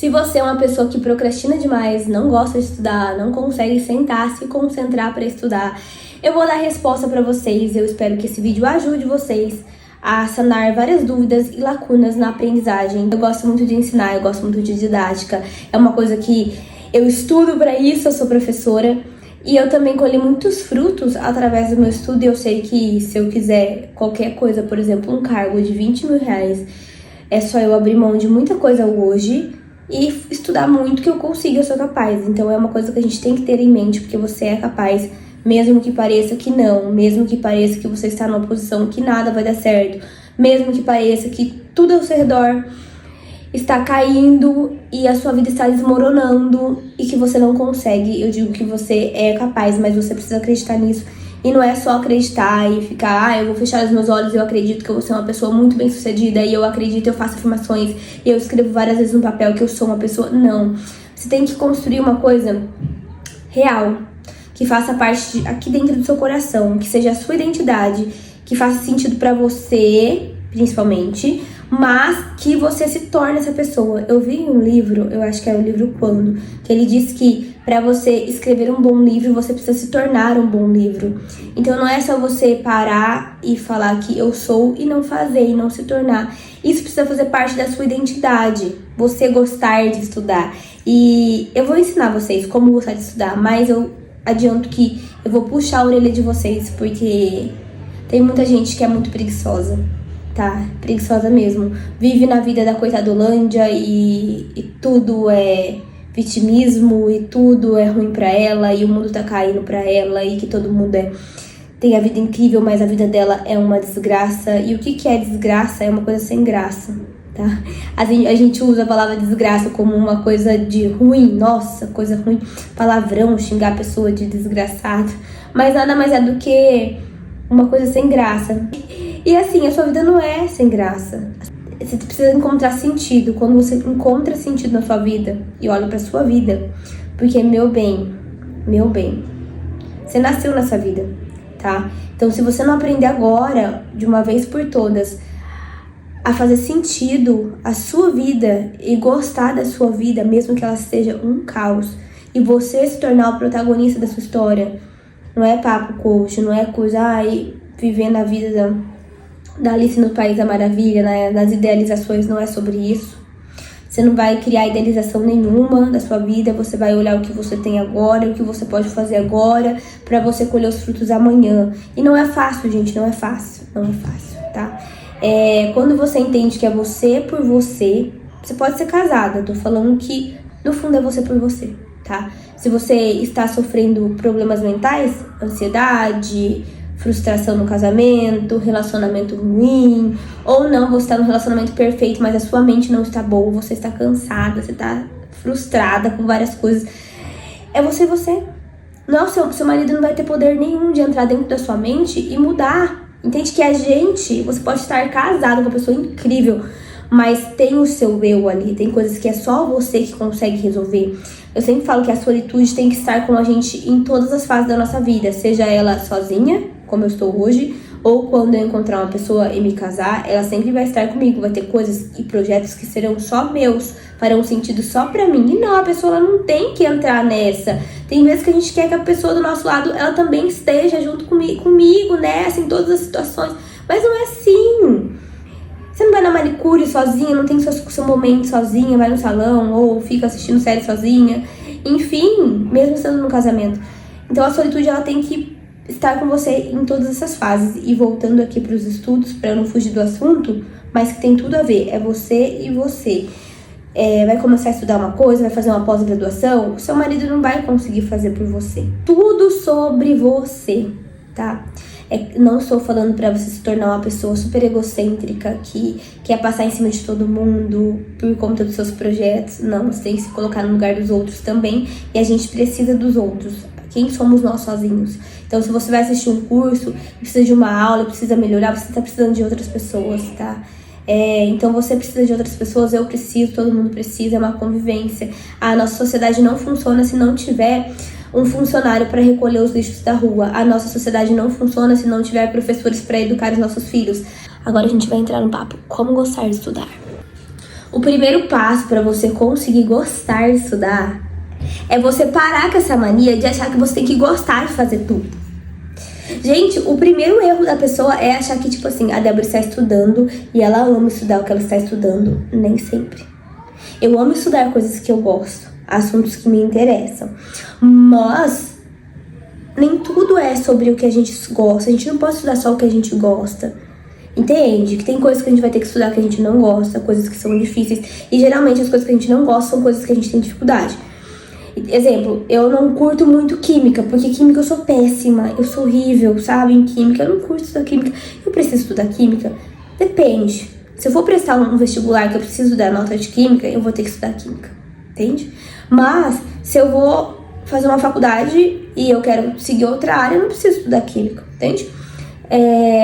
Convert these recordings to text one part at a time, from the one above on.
Se você é uma pessoa que procrastina demais, não gosta de estudar, não consegue sentar, se concentrar para estudar, eu vou dar resposta para vocês. Eu espero que esse vídeo ajude vocês a sanar várias dúvidas e lacunas na aprendizagem. Eu gosto muito de ensinar, eu gosto muito de didática. É uma coisa que eu estudo para isso, eu sou professora. E eu também colhi muitos frutos através do meu estudo. E eu sei que se eu quiser qualquer coisa, por exemplo, um cargo de 20 mil reais, é só eu abrir mão de muita coisa hoje e estudar muito que eu consigo, eu sou capaz. Então é uma coisa que a gente tem que ter em mente, porque você é capaz, mesmo que pareça que não, mesmo que pareça que você está numa posição que nada vai dar certo, mesmo que pareça que tudo ao seu redor está caindo e a sua vida está desmoronando e que você não consegue. Eu digo que você é capaz, mas você precisa acreditar nisso. E não é só acreditar e ficar, eu vou fechar os meus olhos e eu acredito que eu vou ser uma pessoa muito bem sucedida e eu acredito, eu faço afirmações e eu escrevo várias vezes no papel que eu sou uma pessoa. Não. Você tem que construir uma coisa real, que faça parte aqui dentro do seu coração, que seja a sua identidade, que faça sentido pra você, principalmente, mas que você se torne essa pessoa. Eu vi em um livro, eu acho que é o livro Quando, que ele diz que para você escrever um bom livro, você precisa se tornar um bom livro. Então não é só você parar e falar que eu sou e não fazer, e não se tornar. Isso precisa fazer parte da sua identidade, você gostar de estudar. E eu vou ensinar vocês como gostar de estudar, mas eu adianto que eu vou puxar a orelha de vocês, porque tem muita gente que é muito preguiçosa. Tá, preguiçosa mesmo. Vive na vida da coitadolândia e tudo é vitimismo e tudo é ruim pra ela e o mundo tá caindo pra ela e que todo mundo tem a vida incrível, mas a vida dela é uma desgraça. E o que é desgraça? É uma coisa sem graça, tá? A gente usa a palavra desgraça como uma coisa de ruim, nossa, coisa ruim, palavrão, xingar a pessoa de desgraçado, mas nada mais é do que uma coisa sem graça. E assim, a sua vida não é sem graça. Você precisa encontrar sentido. Quando você encontra sentido na sua vida e olha pra sua vida, porque meu bem, você nasceu nessa vida, tá? Então se você não aprender agora, de uma vez por todas, a fazer sentido a sua vida e gostar da sua vida, mesmo que ela seja um caos, e você se tornar o protagonista da sua história, não é papo coach, não é coisa, vivendo a vida da Alice no País da Maravilha, né? Nas idealizações, não é sobre isso. Você não vai criar idealização nenhuma da sua vida, você vai olhar o que você tem agora, o que você pode fazer agora, pra você colher os frutos amanhã. E não é fácil, gente, não é fácil, tá? Quando você entende que é você por você, você pode ser casada, tô falando que no fundo é você por você, tá? Se você está sofrendo problemas mentais, ansiedade, frustração no casamento, relacionamento ruim, ou não, você está no relacionamento perfeito, mas a sua mente não está boa, você está cansada, você está frustrada com várias coisas. É você e você. Não, seu marido não vai ter poder nenhum de entrar dentro da sua mente e mudar. Entende que você pode estar casado com uma pessoa incrível, mas tem o seu eu ali, tem coisas que é só você que consegue resolver. Eu sempre falo que a solitude tem que estar com a gente em todas as fases da nossa vida, seja ela sozinha, como eu estou hoje, ou quando eu encontrar uma pessoa e me casar, ela sempre vai estar comigo, vai ter coisas e projetos que serão só meus, farão sentido só pra mim. E não, a pessoa ela não tem que entrar nessa. Tem vezes que a gente quer que a pessoa do nosso lado, ela também esteja junto comigo, nessa, em todas as situações, mas não é assim. Você não vai na manicure sozinha, não tem seu momento sozinha, vai no salão ou fica assistindo série sozinha. Enfim, mesmo estando no casamento. Então a solitude ela tem que estar com você em todas essas fases. E voltando aqui para os estudos, para eu não fugir do assunto, mas que tem tudo a ver, é você e você. Vai começar a estudar uma coisa, vai fazer uma pós-graduação, o seu marido não vai conseguir fazer por você. Tudo sobre você, tá? Não estou falando pra você se tornar uma pessoa super egocêntrica que quer passar em cima de todo mundo por conta dos seus projetos. Não, você tem que se colocar no lugar dos outros também. E a gente precisa dos outros. Quem somos nós sozinhos? Então, se você vai assistir um curso, precisa de uma aula, precisa melhorar, você tá precisando de outras pessoas, tá? Então você precisa de outras pessoas, eu preciso, todo mundo precisa, é uma convivência. A nossa sociedade não funciona se não tiver um funcionário para recolher os lixos da rua. A nossa sociedade não funciona se não tiver professores para educar os nossos filhos. Agora a gente vai entrar no papo. Como gostar de estudar? O primeiro passo para você conseguir gostar de estudar é você parar com essa mania de achar que você tem que gostar de fazer tudo. Gente, o primeiro erro da pessoa é achar que, tipo assim, a Débora está estudando e ela ama estudar o que ela está estudando. Nem sempre. Eu amo estudar coisas que eu gosto, assuntos que me interessam. Mas nem tudo é sobre o que a gente gosta. A gente não pode estudar só o que a gente gosta. Entende? Que tem coisas que a gente vai ter que estudar que a gente não gosta, coisas que são difíceis. E geralmente as coisas que a gente não gosta são coisas que a gente tem dificuldade. Exemplo, eu não curto muito química, porque química eu sou péssima, eu sou horrível, sabe, em química, eu não curto estudar química. Eu preciso estudar química? Depende. Se eu for prestar um vestibular que eu preciso dar nota de química, eu vou ter que estudar química, entende? Mas, se eu vou fazer uma faculdade e eu quero seguir outra área, eu não preciso estudar química, entende?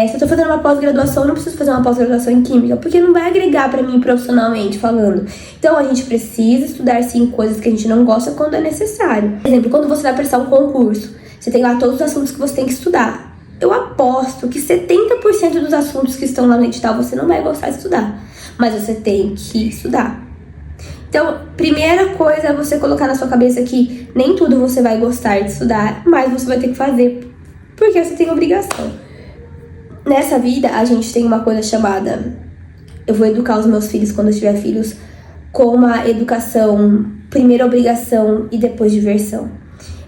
Se eu tô fazendo uma pós-graduação, eu não preciso fazer uma pós-graduação em química, porque não vai agregar pra mim profissionalmente falando. Então, a gente precisa estudar, sim, coisas que a gente não gosta quando é necessário. Por exemplo, quando você vai prestar um concurso, você tem lá todos os assuntos que você tem que estudar. Eu aposto que 70% dos assuntos que estão lá no edital você não vai gostar de estudar, mas você tem que estudar. Então, primeira coisa é você colocar na sua cabeça que nem tudo você vai gostar de estudar, mas você vai ter que fazer, porque você tem obrigação. Nessa vida, a gente tem uma coisa chamada... Eu vou educar os meus filhos quando eu tiver filhos com uma educação, primeiro obrigação e depois diversão.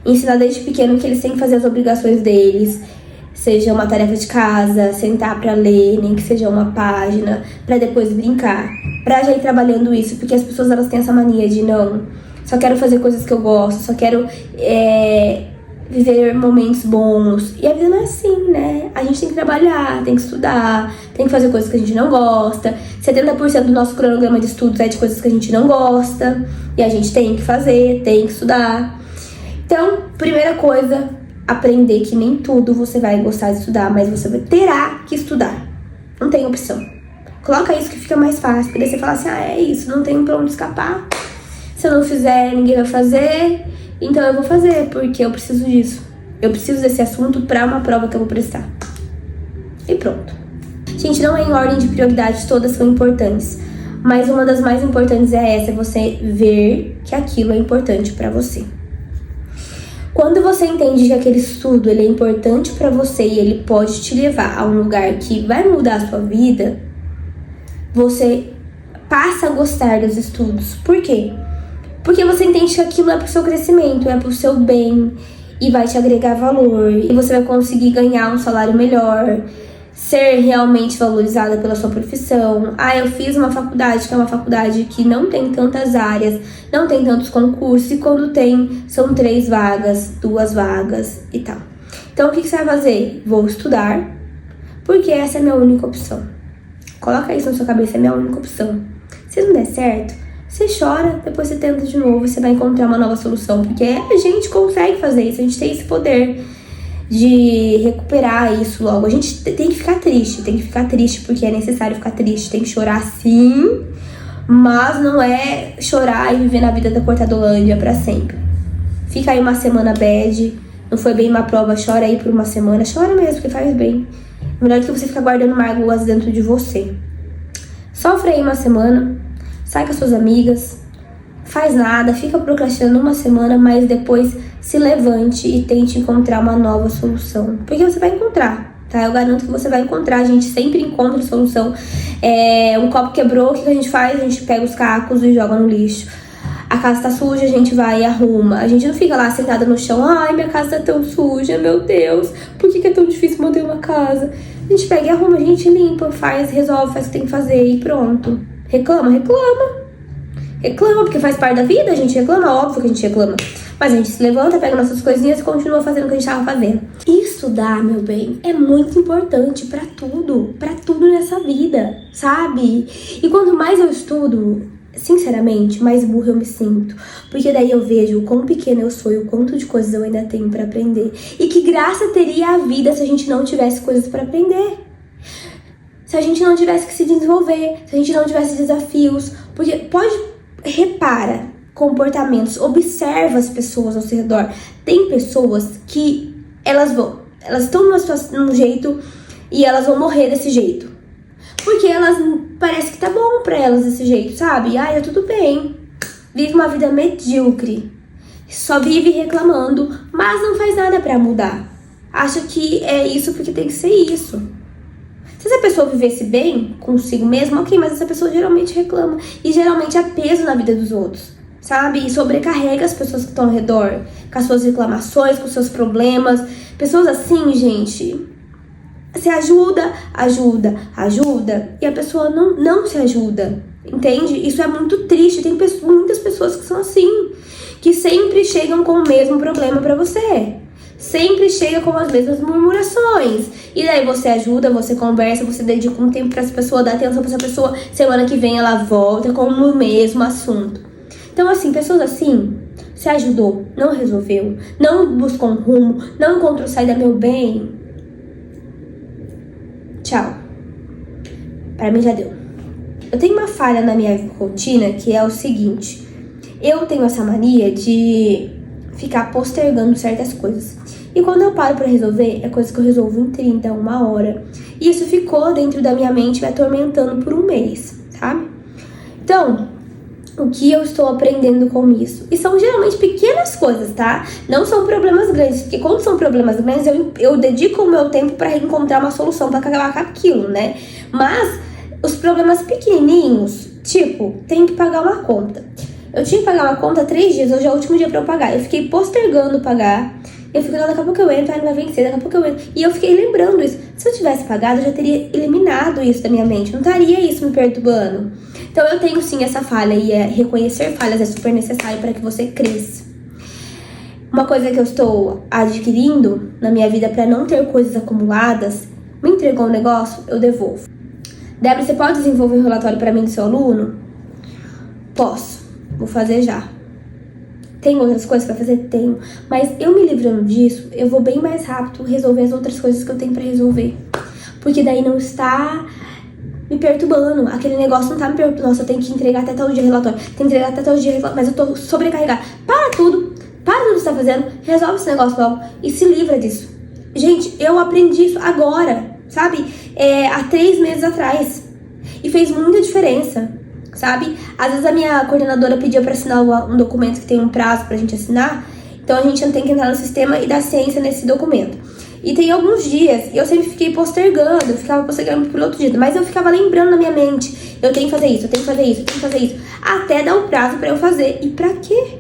Ensinar desde pequeno que eles têm que fazer as obrigações deles, seja uma tarefa de casa, sentar pra ler, nem que seja uma página, pra depois brincar. Pra já ir trabalhando isso, porque as pessoas elas têm essa mania de não, só quero fazer coisas que eu gosto, só quero... viver momentos bons. E a vida não é assim, né? A gente tem que trabalhar, tem que estudar, tem que fazer coisas que a gente não gosta. 70% do nosso cronograma de estudos é de coisas que a gente não gosta. E a gente tem que fazer, tem que estudar. Então, primeira coisa, aprender que nem tudo você vai gostar de estudar, mas você terá que estudar. Não tem opção. Coloca isso que fica mais fácil, porque daí você fala assim, é isso, não tem pra onde escapar. Se eu não fizer, ninguém vai fazer. Então eu vou fazer, porque eu preciso disso. Eu preciso desse assunto pra uma prova que eu vou prestar. E pronto. Gente, não é em ordem de prioridade, todas são importantes. Mas uma das mais importantes é essa, é você ver que aquilo é importante pra você. Quando você entende que aquele estudo ele é importante pra você e ele pode te levar a um lugar que vai mudar a sua vida, você passa a gostar dos estudos. Por quê? Porque você entende que aquilo é pro seu crescimento, é pro seu bem e vai te agregar valor. E você vai conseguir ganhar um salário melhor, ser realmente valorizada pela sua profissão. Eu fiz uma faculdade que é uma faculdade que não tem tantas áreas, não tem tantos concursos, e quando tem, são 3 vagas, 2 vagas e tal. Então, o que você vai fazer? Vou estudar, porque essa é a minha única opção. Coloca isso na sua cabeça, é a minha única opção. Se não der certo, você chora, depois você tenta de novo e você vai encontrar uma nova solução. Porque a gente consegue fazer isso, a gente tem esse poder de recuperar isso logo. A gente tem que ficar triste porque é necessário ficar triste. Tem que chorar sim, mas não é chorar e viver na vida da Cortadolândia pra sempre. Fica aí uma semana bad, não foi bem uma prova, chora aí por uma semana. Chora mesmo, porque faz bem. Melhor do que você ficar guardando mágoas dentro de você. Sofre aí uma semana. Sai com as suas amigas, faz nada, fica procrastinando uma semana, mas depois se levante e tente encontrar uma nova solução. Porque você vai encontrar, tá? Eu garanto que você vai encontrar, a gente sempre encontra solução. Um copo quebrou, o que a gente faz? A gente pega os cacos e joga no lixo. A casa tá suja, a gente vai e arruma. A gente não fica lá sentada no chão, minha casa tá tão suja, meu Deus, por que é tão difícil manter uma casa? A gente pega e arruma, a gente limpa, faz, resolve, faz o que tem que fazer e pronto. Reclama, porque faz parte da vida, a gente reclama, óbvio que a gente reclama. Mas a gente se levanta, pega nossas coisinhas e continua fazendo o que a gente tava fazendo. E estudar, meu bem, é muito importante pra tudo nessa vida, sabe? E quanto mais eu estudo, sinceramente, mais burra eu me sinto. Porque daí eu vejo o quão pequena eu sou e o quanto de coisas eu ainda tenho pra aprender. E que graça teria a vida se a gente não tivesse coisas pra aprender. Se a gente não tivesse que se desenvolver, se a gente não tivesse desafios. Porque repara comportamentos, observa as pessoas ao seu redor. Tem pessoas que elas estão num jeito e elas vão morrer desse jeito. Porque elas, parece que tá bom pra elas desse jeito, sabe? Ai, tudo bem. Vive uma vida medíocre. Só vive reclamando, mas não faz nada pra mudar. Acha que é isso porque tem que ser isso. Se essa pessoa vivesse bem consigo mesma, ok, mas essa pessoa geralmente reclama. E geralmente é peso na vida dos outros, sabe? E sobrecarrega as pessoas que estão ao redor, com as suas reclamações, com os seus problemas. Pessoas assim, gente, se ajuda, e a pessoa não se ajuda, entende? Isso é muito triste. Tem muitas pessoas que são assim, que sempre chegam com o mesmo problema pra você. Sempre chega com as mesmas murmurações. E daí você ajuda, você conversa, você dedica um tempo pra essa pessoa, dá atenção pra essa pessoa. Semana que vem ela volta com o mesmo assunto. Então assim, pessoas assim, se ajudou, não resolveu, não buscou um rumo, não encontrou saída, meu bem, tchau. Pra mim já deu. Eu tenho uma falha na minha rotina que é o seguinte. Eu tenho essa mania de ficar postergando certas coisas. E quando eu paro pra resolver, é coisa que eu resolvo em 30, 1 hora. E isso ficou dentro da minha mente me atormentando por um mês, sabe? Então, o que eu estou aprendendo com isso? E são geralmente pequenas coisas, tá? Não são problemas grandes. Porque quando são problemas grandes, eu dedico o meu tempo pra encontrar uma solução pra acabar com aquilo, né? Mas os problemas pequenininhos, tipo, tem que pagar uma conta. Eu tinha que pagar uma conta há 3 dias, hoje é o último dia pra eu pagar. Eu fiquei postergando pagar. Eu fiquei, daqui a pouco eu entro, aí não vai vencer, daqui a pouco eu entro. E eu fiquei lembrando isso. Se eu tivesse pagado, eu já teria eliminado isso da minha mente. Não estaria isso me perturbando. Então eu tenho sim essa falha. E reconhecer falhas é super necessário para que você cresça. Uma coisa que eu estou adquirindo na minha vida para não ter coisas acumuladas. Me entregou um negócio, eu devolvo. Débora, você pode desenvolver um relatório para mim do seu aluno? Posso. Vou fazer já. Tem outras coisas pra fazer? Tenho. Mas eu me livrando disso, eu vou bem mais rápido resolver as outras coisas que eu tenho pra resolver. Porque daí não está me perturbando. Aquele negócio não tá me perturbando. Nossa, eu tenho que entregar até tal dia relatório. Tenho que entregar até tal dia relatório. Mas eu tô sobrecarregada. Para tudo que você tá fazendo. Resolve esse negócio logo. E se livra disso. Gente, eu aprendi isso agora. Sabe? Há 3 meses atrás. E fez muita diferença. Sabe? Às vezes a minha coordenadora pediu pra assinar um documento que tem um prazo pra gente assinar. Então a gente tem que entrar no sistema e dar ciência nesse documento. E tem alguns dias, e eu sempre fiquei postergando, eu ficava postergando por outro dia. Mas eu ficava lembrando na minha mente, eu tenho que fazer isso, eu tenho que fazer isso, eu tenho que fazer isso. Até dar um prazo pra eu fazer. E pra quê?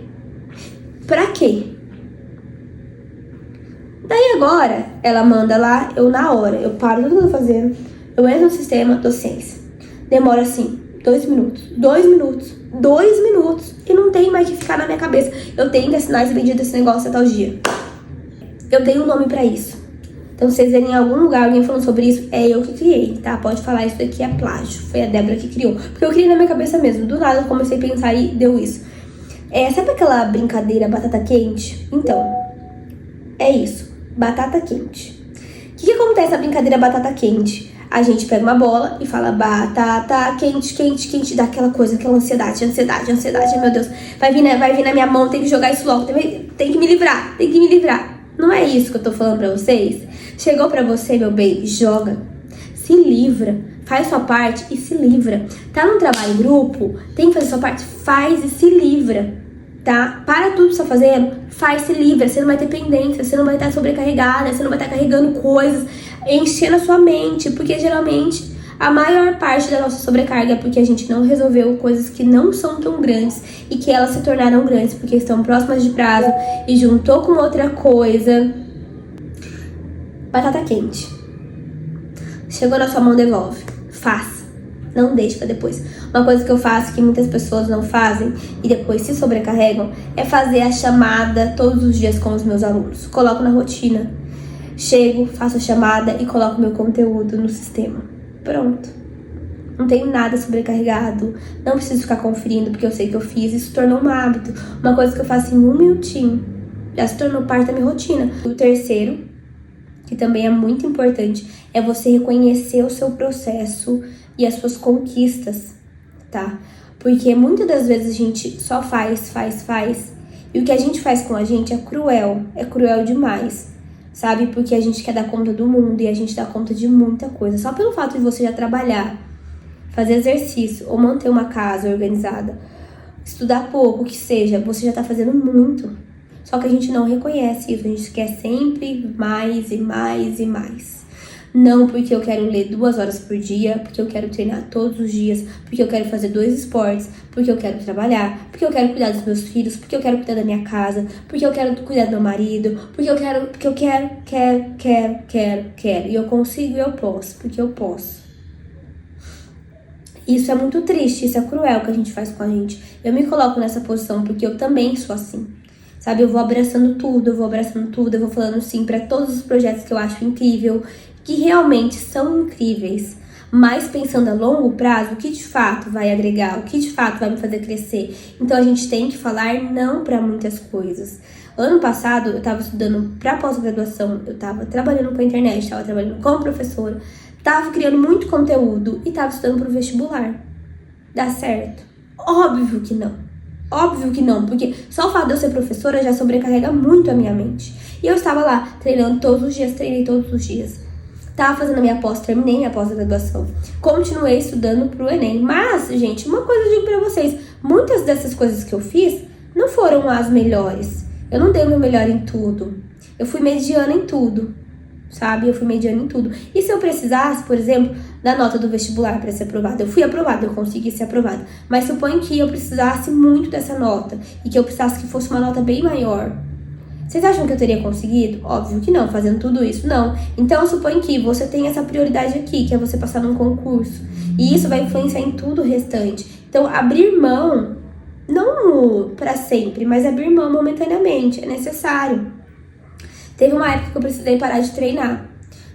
Pra quê? Daí agora, ela manda lá, eu na hora, eu paro tudo que eu tô fazendo, eu entro no sistema, dou ciência. Demora assim 2 minutos, 2 minutos, 2 minutos. E não tem mais que ficar na minha cabeça. Eu tenho que assinar esse pedido desse negócio até tal dia. Eu tenho um nome pra isso. Então, se vocês verem em algum lugar alguém falando sobre isso, é eu que criei, tá? Pode falar, isso daqui é plágio. Foi a Débora que criou. Porque eu criei na minha cabeça mesmo. Do nada eu comecei a pensar e deu isso. Sabe aquela brincadeira batata quente? Então, é isso. Batata quente. O que acontece na brincadeira batata quente? A gente pega uma bola e fala batata quente, quente, quente, dá aquela coisa, aquela ansiedade, meu Deus, vai vir na minha mão, tem que jogar isso logo, tem que me livrar, Não é isso que eu tô falando pra vocês? Chegou pra você, meu bem, joga, se livra, faz sua parte e se livra. Tá num trabalho em grupo, tem que fazer sua parte, faz e se livra, tá? Para tudo que você tá fazendo, faz, se livra, você não vai ter pendência, você não vai estar sobrecarregada, você não vai estar carregando coisas, enchendo a sua mente, porque geralmente a maior parte da nossa sobrecarga é porque a gente não resolveu coisas que não são tão grandes e que elas se tornaram grandes porque estão próximas de prazo e juntou com outra coisa. Batata quente. Chegou na sua mão, devolve. Faça. Não deixe pra depois. Uma coisa que eu faço que muitas pessoas não fazem e depois se sobrecarregam é fazer a chamada todos os dias com os meus alunos. Coloco na rotina. Chego, faço a chamada e coloco meu conteúdo no sistema. Pronto. Não tenho nada sobrecarregado. Não preciso ficar conferindo porque eu sei que eu fiz. Isso tornou um hábito. Uma coisa que eu faço em 1 minutinho. Já se tornou parte da minha rotina. O terceiro, que também é muito importante, é você reconhecer o seu processo e as suas conquistas, tá? Porque muitas das vezes a gente só faz. E o que a gente faz com a gente é cruel demais. Sabe? Porque a gente quer dar conta do mundo e a gente dá conta de muita coisa. Só pelo fato de você já trabalhar fazer exercício ou manter uma casa organizada, estudar pouco, que seja, você já tá fazendo muito. Só que a gente não reconhece isso, a gente quer sempre mais e mais e mais. Não porque eu quero ler 2 horas por dia, porque eu quero treinar todos os dias, porque eu quero fazer 2 esportes, porque eu quero trabalhar, porque eu quero cuidar dos meus filhos, porque eu quero cuidar da minha casa, porque eu quero cuidar do meu marido, porque eu quero. E eu consigo e eu posso, porque eu posso. Isso é muito triste, isso é cruel que a gente faz com a gente. Eu me coloco nessa posição porque eu também sou assim. Sabe, eu vou abraçando tudo, eu vou falando sim para todos os projetos que eu acho incrível, que realmente são incríveis, mas pensando a longo prazo, o que de fato vai agregar, o que de fato vai me fazer crescer. Então a gente tem que falar não para muitas coisas. Ano passado eu estava estudando para pós-graduação, eu estava trabalhando com a internet, estava trabalhando como professora, estava criando muito conteúdo e estava estudando para o vestibular. Dá certo? Óbvio que não. Óbvio que não, porque só o fato de eu ser professora já sobrecarrega muito a minha mente. E eu estava lá treinando todos os dias, treinei todos os dias. Tava fazendo a minha pós, terminei minha pós-graduação. Continuei estudando pro Enem. Mas, gente, uma coisa eu digo pra vocês. Muitas dessas coisas que eu fiz não foram as melhores. Eu não dei o meu melhor em tudo. Eu fui mediana em tudo, sabe? Eu fui mediana em tudo. E se eu precisasse, por exemplo, da nota do vestibular para ser aprovada? Eu fui aprovada, eu consegui ser aprovada. Mas suponho que eu precisasse muito dessa nota. E que eu precisasse que fosse uma nota bem maior. Vocês acham que eu teria conseguido? Óbvio que não, fazendo tudo isso, não. Então, suponho que você tem essa prioridade aqui, que é você passar num concurso. E isso vai influenciar em tudo o restante. Então, abrir mão, não para sempre, mas abrir mão momentaneamente, é necessário. Teve uma época que eu precisei parar de treinar,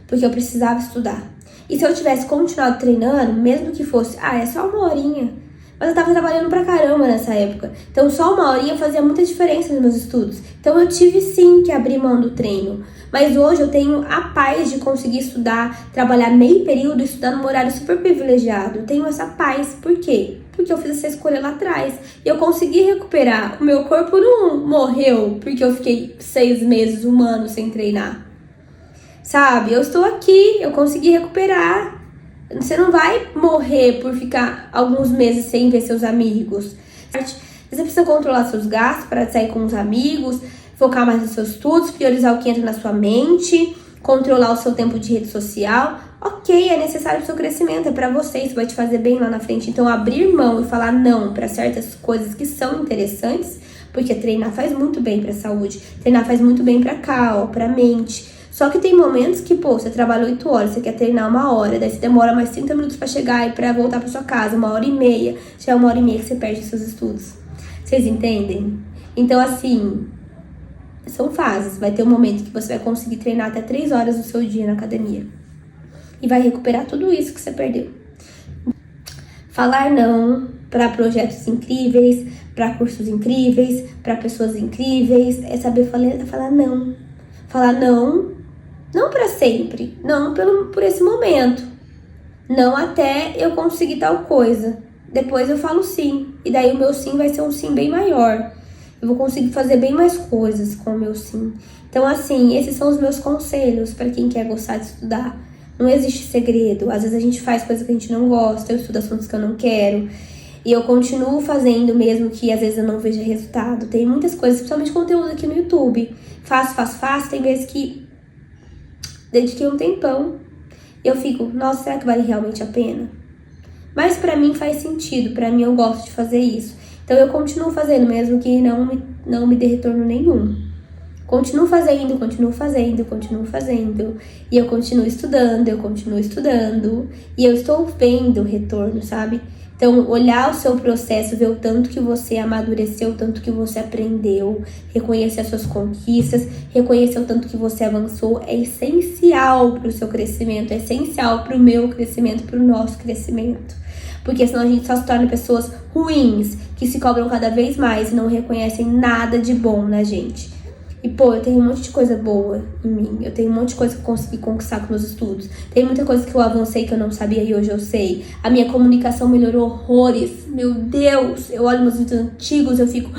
porque eu precisava estudar. E se eu tivesse continuado treinando, mesmo que fosse, é só 1 horinha. Mas eu tava trabalhando pra caramba nessa época. Então só 1 horinha fazia muita diferença nos meus estudos. Então eu tive sim que abrir mão do treino. Mas hoje eu tenho a paz de conseguir estudar, trabalhar meio período e estudar num horário super privilegiado. Eu tenho essa paz. Por quê? Porque eu fiz essa escolha lá atrás. E eu consegui recuperar. O meu corpo não morreu porque eu fiquei 6 meses, 1 ano sem treinar. Sabe? Eu estou aqui, eu consegui recuperar. Você não vai morrer por ficar alguns meses sem ver seus amigos. Você precisa controlar seus gastos para sair com os amigos, focar mais nos seus estudos, priorizar o que entra na sua mente, controlar o seu tempo de rede social. Ok, é necessário pro seu crescimento, é pra você, isso vai te fazer bem lá na frente. Então, abrir mão e falar não para certas coisas que são interessantes, porque treinar faz muito bem pra saúde, treinar faz muito bem pra calma, pra mente. Só que tem momentos que, você trabalha 8 horas, você quer treinar 1 hora, daí você demora mais 30 minutos pra chegar e pra voltar pra sua casa, 1h30, já é 1h30 que você perde os seus estudos. Vocês entendem? Então, assim, são fases. Vai ter um momento que você vai conseguir treinar até 3 horas do seu dia na academia. E vai recuperar tudo isso que você perdeu. Falar não para projetos incríveis, para cursos incríveis, para pessoas incríveis, é saber falar não. Falar não para sempre, não por esse momento, não até eu conseguir tal coisa. Depois eu falo sim, e daí o meu sim vai ser um sim bem maior. Eu vou conseguir fazer bem mais coisas com o meu sim. Então, assim, esses são os meus conselhos para quem quer gostar de estudar. Não existe segredo. Às vezes a gente faz coisas que a gente não gosta, eu estudo assuntos que eu não quero. E eu continuo fazendo mesmo que às vezes eu não veja resultado. Tem muitas coisas, principalmente conteúdo aqui no YouTube. Faço. Tem vezes que dediquei um tempão. Eu fico, nossa, será que vale realmente a pena? Mas pra mim faz sentido, pra mim eu gosto de fazer isso. Então eu continuo fazendo, mesmo que não me dê retorno nenhum. Continuo fazendo. E eu continuo estudando. E eu estou vendo o retorno, sabe? Então, olhar o seu processo, ver o tanto que você amadureceu, o tanto que você aprendeu, reconhecer as suas conquistas, reconhecer o tanto que você avançou, é essencial para o seu crescimento, é essencial para o meu crescimento, para o nosso crescimento. Porque senão a gente só se torna pessoas ruins, que se cobram cada vez mais e não reconhecem nada de bom na gente. E, eu tenho um monte de coisa boa em mim. Eu tenho um monte de coisa que eu consegui conquistar com meus estudos. Tem muita coisa que eu avancei que eu não sabia e hoje eu sei. A minha comunicação melhorou horrores. Meu Deus! Eu olho meus vídeos antigos, eu fico...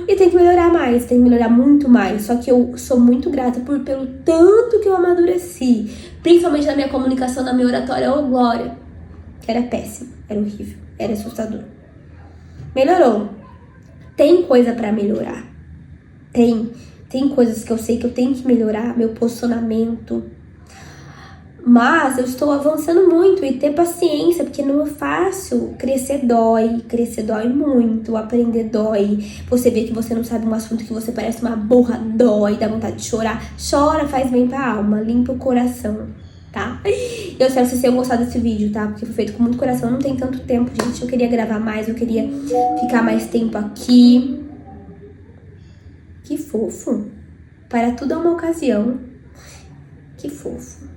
E tem que melhorar mais, tem que melhorar muito mais. Só que eu sou muito grata pelo tanto que eu amadureci. Principalmente na minha comunicação, na minha oratória. Glória! Que era péssima. Era horrível, era assustador. Melhorou. Tem coisa pra melhorar. Tem coisas que eu sei que eu tenho que melhorar, meu posicionamento. Mas eu estou avançando muito e ter paciência, porque não é fácil. Crescer dói muito, aprender dói. Você vê que você não sabe um assunto que você parece uma burra, dói, dá vontade de chorar. Chora, faz bem pra alma, limpa o coração, tá? Eu espero que vocês tenham gostado desse vídeo, tá? Porque foi feito com muito coração, não tem tanto tempo, gente. Eu queria gravar mais, eu queria ficar mais tempo aqui. Que fofo. Para tudo é uma ocasião. Que fofo.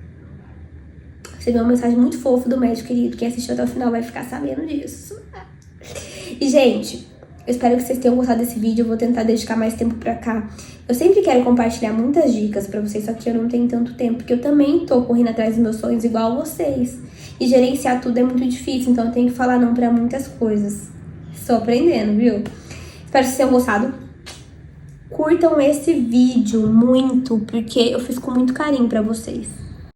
Recebi uma mensagem muito fofa do médico querido. Quem assistiu até o final vai ficar sabendo disso. E, gente, eu espero que vocês tenham gostado desse vídeo. Eu vou tentar dedicar mais tempo pra cá. Eu sempre quero compartilhar muitas dicas pra vocês, só que eu não tenho tanto tempo, porque eu também tô correndo atrás dos meus sonhos igual vocês. E gerenciar tudo é muito difícil, então eu tenho que falar não pra muitas coisas. Estou aprendendo, viu? Espero que vocês tenham gostado. Curtam esse vídeo muito, porque eu fiz com muito carinho pra vocês.